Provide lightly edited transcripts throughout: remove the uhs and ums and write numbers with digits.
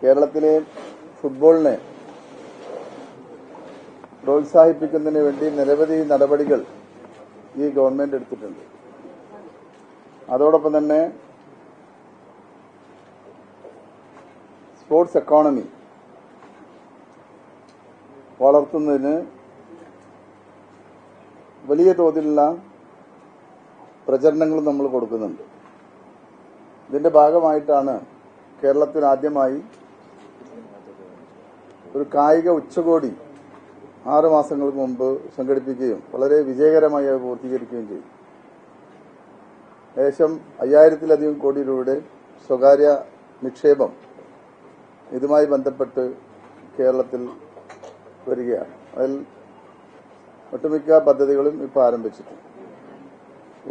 കേരളത്തിലെ ഫുട്ബോളിനെ പ്രോത്സാഹിപ്പിക്കുന്നതിന് വേണ്ടി നിരവധി നടപടികൾ ഈ ഗവൺമെന്റ് എടുത്തിട്ടുണ്ട്. അതോടൊപ്പം തന്നെ സ്പോർട്സ് എക്കോണമി വളർത്തുന്നതിന് വലിയ തോതിലുള്ള പ്രചരണങ്ങളും നമ്മൾ കൊടുക്കുന്നുണ്ട്. ഇതിന്റെ ഭാഗമായിട്ടാണ് കേരളത്തിൽ ആദ്യമായി ഒരു കായിക ഉച്ചകോടി 6 മാസങ്ങൾക്ക് മുമ്പ് സംഘടിപ്പിക്കുകയും വളരെ വിജയകരമായി അത് പൂർത്തീകരിക്കുകയും ചെയ്തു. ഏകദേശം 5000-ലധികം കോടി രൂപയുടെ സ്വകാര്യ നിക്ഷേപം ഇതുമായി ബന്ധപ്പെട്ട് കേരളത്തിൽ വരികയാണ്. അതിൽ ഒട്ടുമിക്ക പദ്ധതികളും ഇപ്പോൾ ആരംഭിച്ചിട്ടുണ്ട്.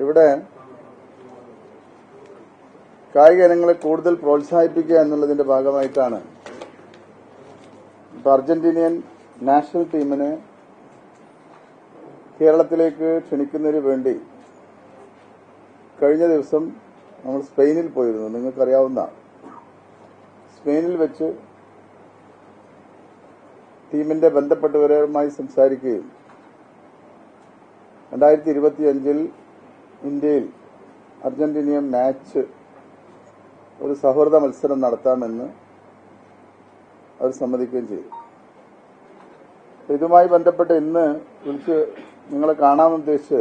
ഇവിടെ കായിക ഇനങ്ങളെ കൂടുതൽ പ്രോത്സാഹിപ്പിക്കുക എന്നുള്ളതിന്റെ ഭാഗമായിട്ടാണ് ഇപ്പോൾ അർജന്റീനിയൻ നാഷണൽ ടീമിനെ കേരളത്തിലേക്ക് ക്ഷണിക്കുന്നതിന് വേണ്ടി കഴിഞ്ഞ ദിവസം നമ്മൾ സ്പെയിനിൽ പോയിരുന്നു. നിങ്ങൾക്കറിയാവുന്ന സ്പെയിനിൽ വെച്ച് ടീമിന്റെ ബന്ധപ്പെട്ടവരുമായി സംസാരിക്കുകയും 2025 ഇന്ത്യയിൽ അർജന്റീനിയൻ മാച്ച് ഒരു സൗഹൃദ മത്സരം നടത്താമെന്ന് അവർ സമ്മതിക്കുകയും ചെയ്തു. ഇതുമായി ബന്ധപ്പെട്ട് ഇന്ന് വിളിച്ച് നിങ്ങളെ കാണാമെന്നുദ്ദേശിച്ച്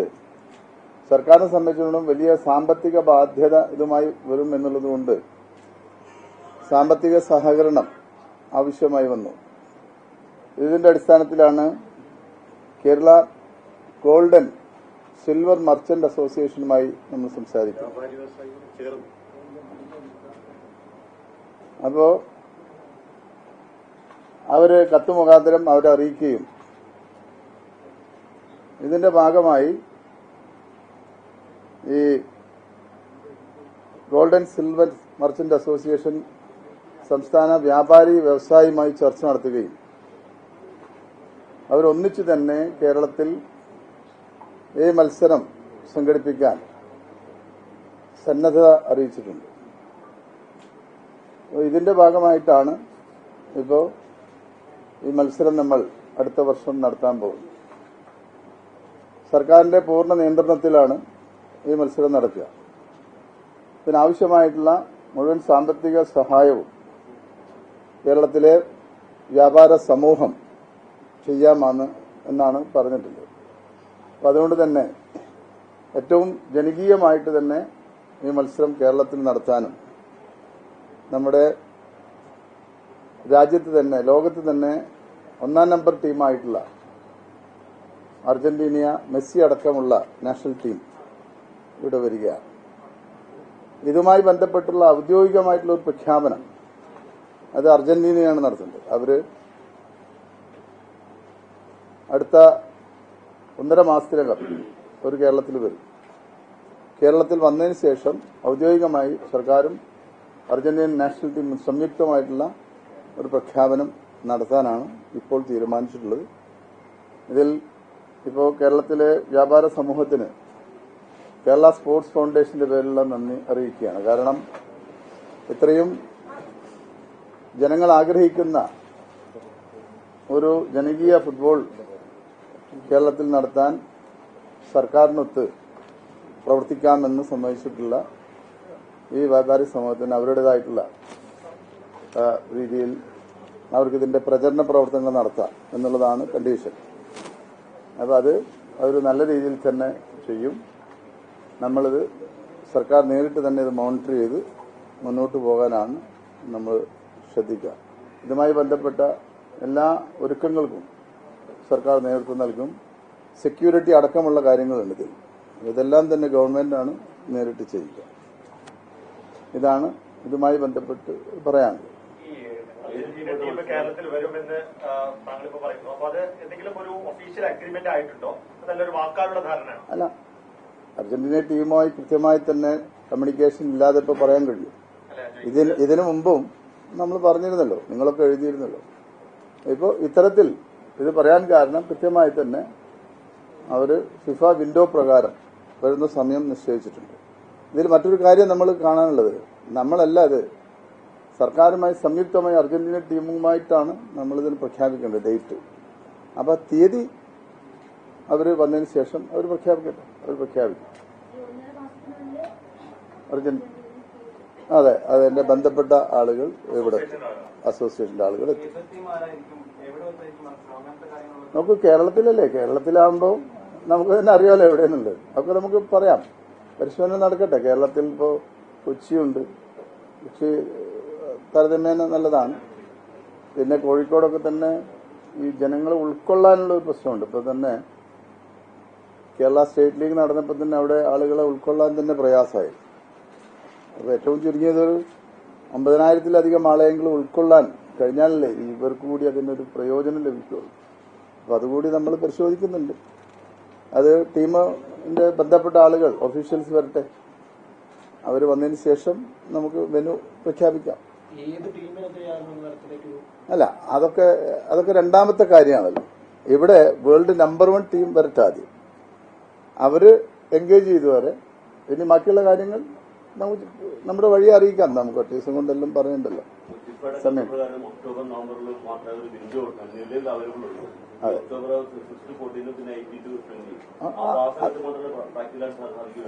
സർക്കാരിനെ സംബന്ധിച്ചിടത്തോളം വലിയ സാമ്പത്തിക ബാധ്യത ഇതുമായി വരും എന്നുള്ളതുകൊണ്ട് സാമ്പത്തിക സഹകരണം ആവശ്യമായി വന്നു. ഇതിന്റെ അടിസ്ഥാനത്തിലാണ് കേരള ഗോൾഡൻ സിൽവർ മർച്ചന്റ് അസോസിയേഷനുമായി നമ്മൾ സംസാരിക്കുന്നത്. അപ്പോ അവര് കത്ത് മുഖാന്തരം അവരെ അറിയിക്കുകയും ഇതിന്റെ ഭാഗമായി ഈ ഗോൾഡൻ സിൽവർ മർച്ചന്റ് അസോസിയേഷൻ സംസ്ഥാന വ്യാപാരി വ്യവസായിയുമായി ചർച്ച നടത്തുകയും അവരൊന്നിച്ചു തന്നെ കേരളത്തിൽ ഈ മത്സരം സംഘടിപ്പിക്കാൻ സന്നദ്ധത അറിയിച്ചിട്ടുണ്ട്. ഇതിന്റെ ഭാഗമായിട്ടാണ് ഇപ്പോൾ ഈ മത്സരം നമ്മൾ അടുത്ത വർഷം നടത്താൻ പോകുന്നത്. സർക്കാരിന്റെ പൂർണ്ണ നിയന്ത്രണത്തിലാണ് ഈ മത്സരം നടക്കുക. ഇതിനാവശ്യമായിട്ടുള്ള മുഴുവൻ സാമ്പത്തിക സഹായവും കേരളത്തിലെ വ്യാപാര സമൂഹം എന്നാണ് പറഞ്ഞിട്ടുള്ളത്. അപ്പം അതുകൊണ്ട് തന്നെ ഏറ്റവും ജനകീയമായിട്ട് തന്നെ ഈ മത്സരം കേരളത്തിൽ നടത്താനും നമ്മുടെ രാജ്യത്ത് തന്നെ ലോകത്ത് തന്നെ 1-ാം നമ്പർ ടീമായിട്ടുള്ള അർജന്റീന മെസ്സി അടക്കമുള്ള നാഷണൽ ടീം ഇവിടെ വരികയാണ്. ഇതുമായി ബന്ധപ്പെട്ടുള്ള ഔദ്യോഗികമായിട്ടുള്ള ഒരു പ്രഖ്യാപനം അത് അർജന്റീനയാണ് നടത്തുന്നത്. അവര് അടുത്ത 1.5 മാസത്തിനകം ഒരു കേരളത്തിൽ വരും. കേരളത്തിൽ വന്നതിന് ശേഷം ഔദ്യോഗികമായി സർക്കാരും അർജന്റീനൻ നാഷണൽ ടീമും സംയുക്തമായിട്ടുള്ള ഒരു പ്രഖ്യാപനം നടത്താനാണ് ഇപ്പോൾ തീരുമാനിച്ചിട്ടുള്ളത്. ഇതിൽ ഇപ്പോൾ കേരളത്തിലെ വ്യാപാര സമൂഹത്തിന് കേരള സ്പോർട്സ് ഫൗണ്ടേഷന്റെ പേരിലുള്ള നന്ദി അറിയിക്കുകയാണ്. കാരണം ഇത്രയും ജനങ്ങൾ ആഗ്രഹിക്കുന്ന ഒരു ജനകീയ ഫുട്ബോൾ കേരളത്തിൽ നടത്താൻ സർക്കാരിനൊത്ത് പ്രവർത്തിക്കാമെന്ന് സമ്മതിച്ചിട്ടുള്ള ഈ വ്യാപാരി സമൂഹത്തിന് അവരുടേതായിട്ടുള്ള രീതിയിൽ അവർക്കിതിന്റെ പ്രചരണ പ്രവർത്തനങ്ങൾ നടത്താം എന്നുള്ളതാണ് കണ്ടീഷൻ. അപ്പോൾ അത് ഒരു നല്ല രീതിയിൽ തന്നെ ചെയ്യും. നമ്മളിത് സർക്കാർ നേരിട്ട് തന്നെ ഇത് മോണിറ്റർ ചെയ്ത് മുന്നോട്ട് പോകാനാണ് നമ്മൾ ശ്രദ്ധിക്കുക. ഇതുമായി ബന്ധപ്പെട്ട എല്ലാ ഒരുക്കങ്ങൾക്കും സർക്കാർ നേതൃത്വം നൽകും. സെക്യൂരിറ്റി അടക്കമുള്ള കാര്യങ്ങളുണ്ട് ഇതിൽ. ഇതെല്ലാം തന്നെ ഗവൺമെന്റാണ് നേരിട്ട് ചെയ്യുക. ഇതാണ് ഇതുമായി ബന്ധപ്പെട്ട് പറയാനുള്ളത്. കേരളത്തിൽ വരുമെന്ന് താങ്കളിപ്പോ പറയുന്നു. അപ്പൊ അത് എന്തെങ്കിലും ഒരു ഒഫീഷ്യൽ അഗ്രിമെന്റ് ആയിട്ടുണ്ടോ? നല്ലൊരു വാക്കാലുള്ള ധാരണയാണ്. അല്ല, അർജന്റീന ടീമുമായി കൃത്യമായി തന്നെ കമ്മ്യൂണിക്കേഷൻ ഇല്ലാതെ ഇപ്പൊ പറയാൻ കഴിയും. ഇതിനു മുമ്പും നമ്മൾ പറഞ്ഞിരുന്നല്ലോ, നിങ്ങളൊക്കെ എഴുതിയിരുന്നല്ലോ. ഇപ്പോൾ ഇത്തരത്തിൽ ഇത് പറയാൻ കാരണം കൃത്യമായി തന്നെ അവർ ഫിഫ വിൻഡോ പ്രകാരം വരുന്ന സമയം നിശ്ചയിച്ചിട്ടുണ്ട്. ഇതിൽ മറ്റൊരു കാര്യം നമ്മൾ കാണാനുള്ളത്, നമ്മളല്ല അത് സർക്കാരുമായി സംയുക്തമായി അർജന്റീന ടീമുമായിട്ടാണ് നമ്മളിതിന് പ്രഖ്യാപിക്കേണ്ടത് ഡേറ്റ്. അപ്പോൾ തീയതി അവർ വന്നതിന് ശേഷം അവർ പ്രഖ്യാപിക്കട്ടെ, അവർ പ്രഖ്യാപിക്കും. അതെ, അതെന്റെ ബന്ധപ്പെട്ട ആളുകൾ ഇവിടെ അസോസിയേഷന്റെ ആളുകൾ എത്തും. നമുക്ക് കേരളത്തിലല്ലേ, കേരളത്തിലാകുമ്പോൾ നമുക്ക് തന്നെ അറിയാമല്ലോ എവിടെയെന്നുള്ളത്. അതൊക്കെ നമുക്ക് പറയാം, പരിശോധന നടക്കട്ടെ. കേരളത്തിൽ ഇപ്പോൾ കൊച്ചിയുണ്ട്, കൊച്ചി താരതമ്യേന നല്ലതാണ്. പിന്നെ കോഴിക്കോടൊക്കെ തന്നെ ഈ ജനങ്ങളെ ഉൾക്കൊള്ളാനുള്ള ഒരു പ്രശ്നമുണ്ട്. ഇപ്പോൾ തന്നെ കേരള സ്റ്റേറ്റ് ലീഗ് നടന്നപ്പോൾ തന്നെ അവിടെ ആളുകളെ ഉൾക്കൊള്ളാൻ തന്നെ പ്രയാസമായി. അപ്പോൾ ഏറ്റവും ചുരുങ്ങിയതൊരു 50,000-ലധികം ആളെയെങ്കിലും ഉൾക്കൊള്ളാൻ കഴിഞ്ഞാലല്ലേ ഇവർക്ക് കൂടി അതിനൊരു പ്രയോജനം ലഭിക്കുകയുള്ളൂ. അപ്പോൾ അതുകൂടി നമ്മൾ പരിശോധിക്കുന്നുണ്ട്. അത് ടീമിന്റെ ബന്ധപ്പെട്ട ആളുകൾ ഒഫീഷ്യൽസ് വരട്ടെ, അവർ വന്നതിന് ശേഷം നമുക്ക് വെന്യൂ പ്രഖ്യാപിക്കാം. അല്ല, അതൊക്കെ രണ്ടാമത്തെ കാര്യമാണല്ലോ. ഇവിടെ വേൾഡ് നമ്പർ 1 ടീം വരട്ടെ ആദ്യം, അവര് എൻഗേജ് ചെയ്തു വരെ. ഇനി ബാക്കിയുള്ള കാര്യങ്ങൾ നമുക്ക് നമ്മുടെ വഴി അറിയിക്കാം. നമുക്ക് ഒറ്റ ദിവസം കൊണ്ടെല്ലാം പറയണ്ടല്ലോ സമയം.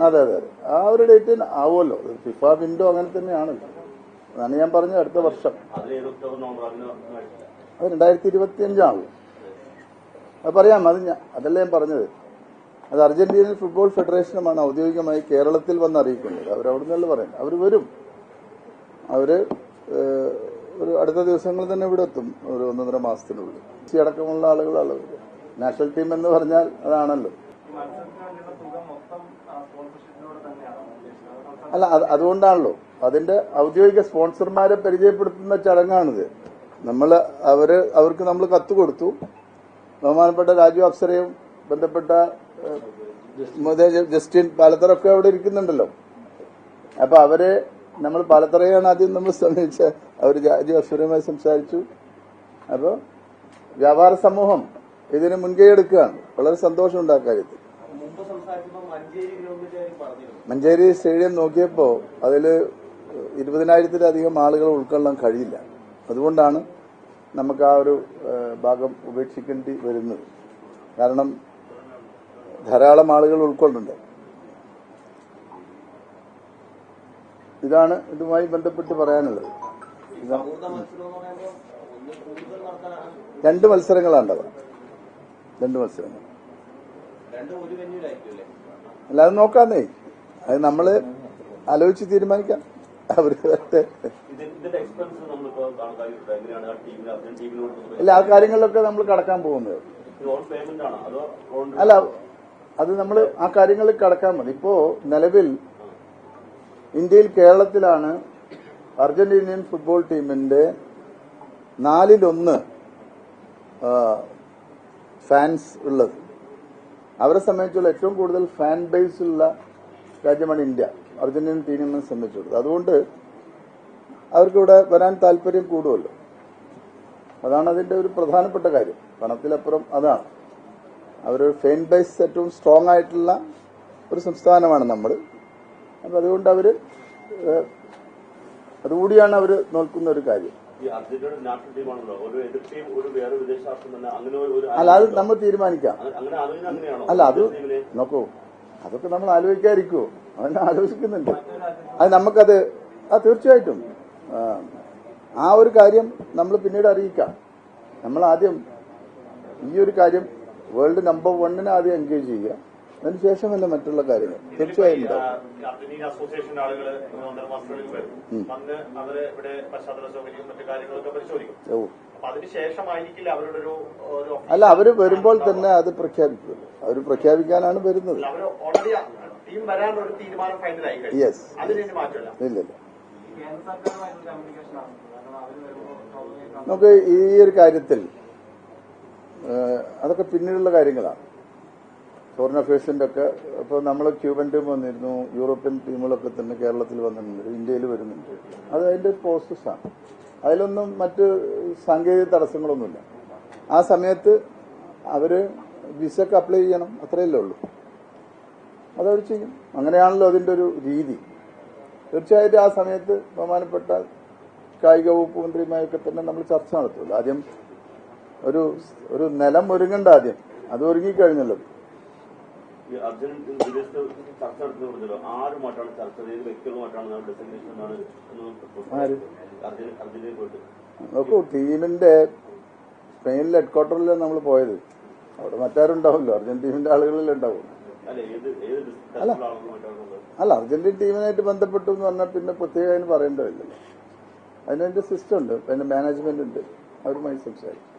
അതെ അതെ, ആ ഒരു ഡേറ്റ് ആവുമല്ലോ. ഫിഫ വിൻഡോ അങ്ങനെ തന്നെയാണല്ലോ. അതാണ് ഞാൻ പറഞ്ഞത്, അടുത്ത വർഷം. അത് 2025 അത് പറയാം. അതല്ല ഞാൻ പറഞ്ഞത്. അത് അർജന്റീനൻ ഫുട്ബോൾ ഫെഡറേഷനുമാണ് ഔദ്യോഗികമായി കേരളത്തിൽ വന്ന് അറിയിക്കുന്നത്. അവരവിടുന്നല്ല പറയുന്നത്. അവർ വരും. അവര് ഒരു അടുത്ത ദിവസങ്ങളിൽ തന്നെ ഇവിടെ എത്തും, ഒരു 1.5 മാസത്തിനുള്ളിൽ. അടക്കമുള്ള ആളുകളാണ്. നാഷണൽ ടീം എന്ന് പറഞ്ഞാൽ അതാണല്ലോ. അല്ല, അതുകൊണ്ടാണല്ലോ അതിന്റെ ഔദ്യോഗിക സ്പോൺസർമാരെ പരിചയപ്പെടുത്തുന്ന ചടങ്ങാണിത്. അവർക്ക് നമ്മൾ കത്ത് കൊടുത്തു. ബഹുമാനപ്പെട്ട രാജു അപ്സരയും ബന്ധപ്പെട്ട ജസ്റ്റിൻ പാലത്തറൊക്കെ അവിടെ ഇരിക്കുന്നുണ്ടല്ലോ. അപ്പൊ അവരെ നമ്മൾ പാലത്തറയാണ് ആദ്യം നമ്മൾ സമീപിച്ച. അവർ രാജു അപ്സരയുമായി സംസാരിച്ചു. അപ്പോൾ വ്യാപാര സമൂഹം ഇതിന് മുൻകൈ എടുക്കുകയാണ്. വളരെ സന്തോഷമുണ്ട് ആ കാര്യത്തിൽ. മഞ്ചേരി സ്റ്റേഡിയം നോക്കിയപ്പോൾ അതിൽ 20,000-ലധികം ആളുകൾ ഉൾക്കൊള്ളാൻ കഴിയില്ല. അതുകൊണ്ടാണ് നമുക്ക് ആ ഒരു ഭാഗം ഉപേക്ഷിക്കേണ്ടി വരുന്നത്. കാരണം ധാരാളം ആളുകൾ ഉൾക്കൊള്ളുന്നുണ്ട്. ഇതാണ് ഇതുമായി ബന്ധപ്പെട്ട് പറയാനുള്ളത്. 2 മത്സരങ്ങളാണ്ടത്. 2 മത്സരങ്ങൾ. അല്ല, അത് നോക്കാന്നേ. അത് നമ്മള് ആലോചിച്ച് തീരുമാനിക്കാം. ഇല്ല, ആ കാര്യങ്ങളിലൊക്കെ നമ്മൾ കടക്കാൻ പോകുന്നത്. അല്ല, അത് നമ്മൾ ആ കാര്യങ്ങളിൽ കടക്കാൻ മതി. ഇപ്പോ നിലവിൽ ഇന്ത്യയിൽ കേരളത്തിലാണ് അർജന്റീനിയൻ ഫുട്ബോൾ ടീമിന്റെ 4/1 ഫാൻസ് ഉള്ളത്. അവരെ സംബന്ധിച്ചുള്ള ഏറ്റവും കൂടുതൽ ഫാൻ ബേസ് ഉള്ള രാജ്യമാണ് ഇന്ത്യ, അർജന്റീനൻ ടീമിനെ സംബന്ധിച്ചുള്ളത്. അതുകൊണ്ട് അവർക്കിവിടെ വരാൻ താല്പര്യം കൂടുമല്ലോ. അതാണ് അതിന്റെ ഒരു പ്രധാനപ്പെട്ട കാര്യം. പണത്തിലപ്പുറം അതാണ്. അവരൊരു ഫാൻ ബേസ് ഏറ്റവും സ്ട്രോങ് ആയിട്ടുള്ള ഒരു സംസ്ഥാനമാണ് നമ്മൾ. അപ്പം അതുകൊണ്ട് അതുകൂടിയാണ് അവർ നോക്കുന്ന ഒരു കാര്യം. അല്ല, അത് നമ്മൾ തീരുമാനിക്കാം. അല്ല, അത് നോക്കൂ, അതൊക്കെ നമ്മൾ ആലോചിക്കാതിരിക്കുമോ? അതിനെ ആലോചിക്കുന്നുണ്ട്. അത് നമുക്കത് തീർച്ചയായിട്ടും ആ ഒരു കാര്യം നമ്മൾ പിന്നീട് അറിയിക്കാം. നമ്മൾ ആദ്യം ഈ ഒരു കാര്യം വേൾഡ് നമ്പർ 1 ആദ്യം എൻഗേജ് ചെയ്യുക. അതിനുശേഷമല്ല മറ്റുള്ള കാര്യങ്ങൾ. തീർച്ചയായും അസോസിയേഷന്റെ ആളുകൾ വന്ന് അവര് ഇവിടെ പശ്ചാത്തല സൗകര്യം മറ്റു കാര്യങ്ങളൊക്കെ പരിശോധിക്കും. അതിനുശേഷമായിരിക്കില്ല അവരുടെ ഒരു അല്ല, അവര് വരുമ്പോൾ തന്നെ അത് പ്രഖ്യാപിക്കും. അവർ പ്രഖ്യാപിക്കാനാണ് വരുന്നത്. ടീം വരാൻ ഒരു തീരുമാനം ഫൈനലായി. യെസ്, അതിന് മാറ്റമില്ല. ഇല്ലല്ല. നമുക്ക് ഈ ഒരു കാര്യത്തിൽ അതൊക്കെ പിന്നീടുള്ള കാര്യങ്ങളാണ്. ഫോറിൻ അഫയേഴ്സിന്റെ ഒക്കെ. അപ്പോൾ നമ്മൾ ക്യൂബൻ ടീം വന്നിരുന്നു, യൂറോപ്യൻ ടീമുകളൊക്കെ തന്നെ കേരളത്തിൽ വന്നിട്ടുണ്ട്, ഇന്ത്യയിൽ വരുന്നുണ്ട്. അത് അതിന്റെ പ്രോസസ്സാണ്. അതിലൊന്നും മറ്റ് സാങ്കേതിക തടസ്സങ്ങളൊന്നുമില്ല. ആ സമയത്ത് അവര് വിസക്ക് അപ്ലൈ ചെയ്യണം, അത്രയല്ലേ ഉള്ളൂ. അതവർ ചെയ്യും. അങ്ങനെയാണല്ലോ അതിന്റെ ഒരു രീതി. തീർച്ചയായിട്ടും ആ സമയത്ത് ബഹുമാനപ്പെട്ട കായിക വകുപ്പ് മന്ത്രിയുമായൊക്കെ തന്നെ നമ്മൾ ചർച്ച നടത്തുമല്ലോ. ആദ്യം ഒരു നിലം ഒരുങ്ങണ്ട, ആദ്യം അത് ഒരുങ്ങിക്കഴിഞ്ഞല്ലോ. ഈ അർജുൻ വിദേശത്ത് ചർച്ച നടത്തുന്നല്ലോ, ആരുമായിട്ടാണ് ചർച്ച ചെയ്ത് വ്യക്തികളുമായിട്ടാണ് ഡെസിഗ്നേഷൻ എന്നാണ് അർജുനെ പോയിട്ട് നോക്കൂ, ടീമിന്റെ സ്പെയിനിലെ ഹെഡ്ക്വാർട്ടറിൽ നമ്മൾ പോയത്. അവിടെ മറ്റാരും ഉണ്ടാവുമല്ലോ, അർജന്റീൻ ടീമിന്റെ ആളുകളിൽ ഉണ്ടാവും. അല്ല, അർജന്റീൻ ടീമിനായിട്ട് ബന്ധപ്പെട്ടു എന്ന് പറഞ്ഞാൽ പിന്നെ പ്രത്യേകം അതിന് പറയേണ്ടതില്ലല്ലോ. അതിനതിന്റെ സിസ്റ്റം ഉണ്ട്, പിന്നെ മാനേജ്മെന്റ് ഉണ്ട്, അവരുമായി സംസാരിക്കും.